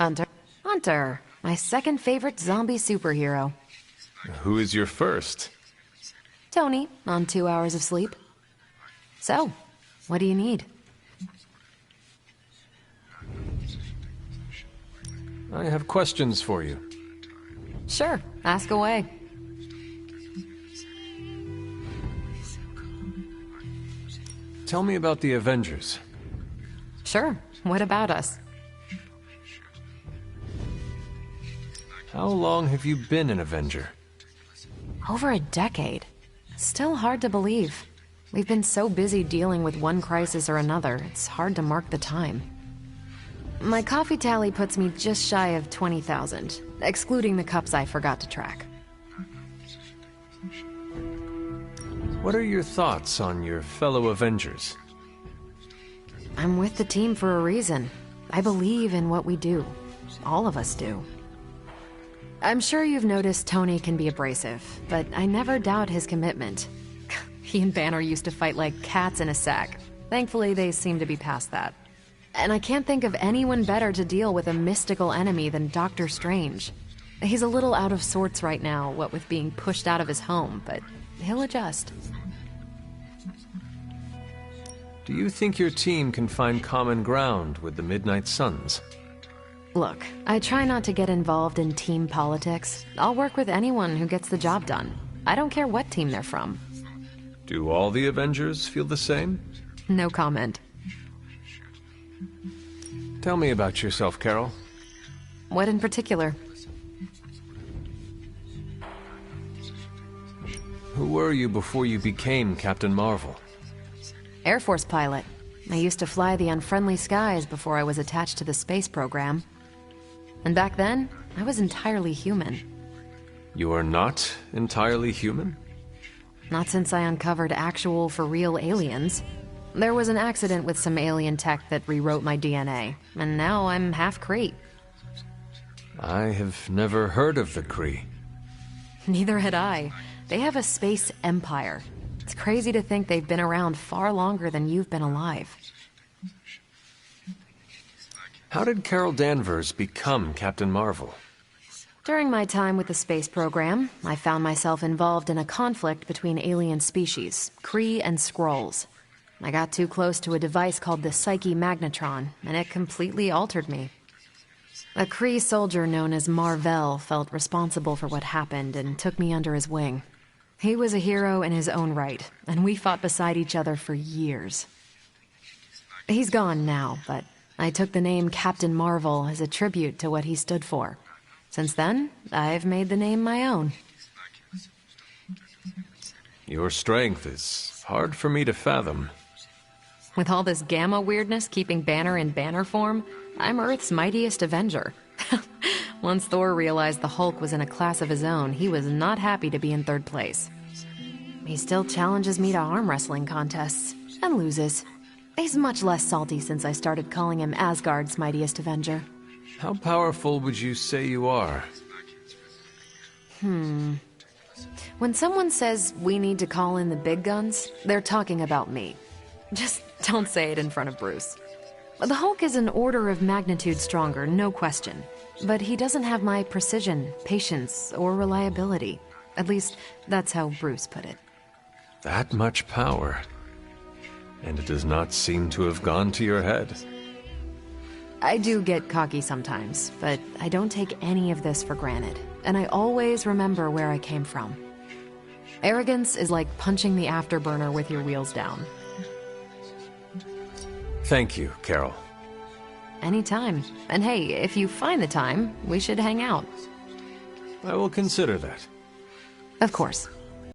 Hunter. Hunter, my second favorite zombie superhero. Who is your first? Tony, on 2 hours of sleep. So, what do you need? I have questions for you. Sure, ask away. Tell me about the Avengers. Sure, what about us? How long have you been an Avenger? Over a decade. Still hard to believe. We've been so busy dealing with one crisis or another, it's hard to mark the time. My coffee tally puts me just shy of 20,000, excluding the cups I forgot to track. What are your thoughts on your fellow Avengers? I'm with the team for a reason. I believe in what we do. All of us do. I'm sure you've noticed Tony can be abrasive, but I never doubt his commitment. He and Banner used to fight like cats in a sack. Thankfully, they seem to be past that. And I can't think of anyone better to deal with a mystical enemy than Doctor Strange. He's a little out of sorts right now, what with being pushed out of his home, but he'll adjust. Do you think your team can find common ground with the Midnight Suns? Look, I try not to get involved in team politics. I'll work with anyone who gets the job done. I don't care what team they're from. Do all the Avengers feel the same? No comment. Tell me about yourself, Carol. What in particular? Who were you before you became Captain Marvel? Air Force pilot. I used to fly the unfriendly skies before I was attached to the space program. And back then, I was entirely human. You are not entirely human? Not since I uncovered actual, for-real aliens. There was an accident with some alien tech that rewrote my DNA, and now I'm half Kree. I have never heard of the Kree. Neither had I. They have a space empire. It's crazy to think they've been around far longer than you've been alive. How did Carol Danvers become Captain Marvel? During my time with the space program, I found myself involved in a conflict between alien species, Kree and Skrulls. I got too close to a device called the Psyche Magnetron, and it completely altered me. A Kree soldier known as Mar-Vell felt responsible for what happened and took me under his wing. He was a hero in his own right, and we fought beside each other for years. He's gone now, but I took the name Captain Marvel as a tribute to what he stood for. Since then, I've made the name my own. Your strength is hard for me to fathom. With all this gamma weirdness keeping Banner in banner form, I'm Earth's mightiest Avenger. Once Thor realized the Hulk was in a class of his own, he was not happy to be in third place. He still challenges me to arm wrestling contests, and loses. He's much less salty since I started calling him Asgard's mightiest Avenger. How powerful would you say you are? When someone says we need to call in the big guns, they're talking about me. Just don't say it in front of Bruce. The Hulk is an order of magnitude stronger, no question. But he doesn't have my precision, patience, or reliability. At least, that's how Bruce put it. That much power. And it does not seem to have gone to your head. I do get cocky sometimes, but I don't take any of this for granted. And I always remember where I came from. Arrogance is like punching the afterburner with your wheels down. Thank you, Carol. Anytime. And hey, if you find the time, we should hang out. I will consider that. Of course.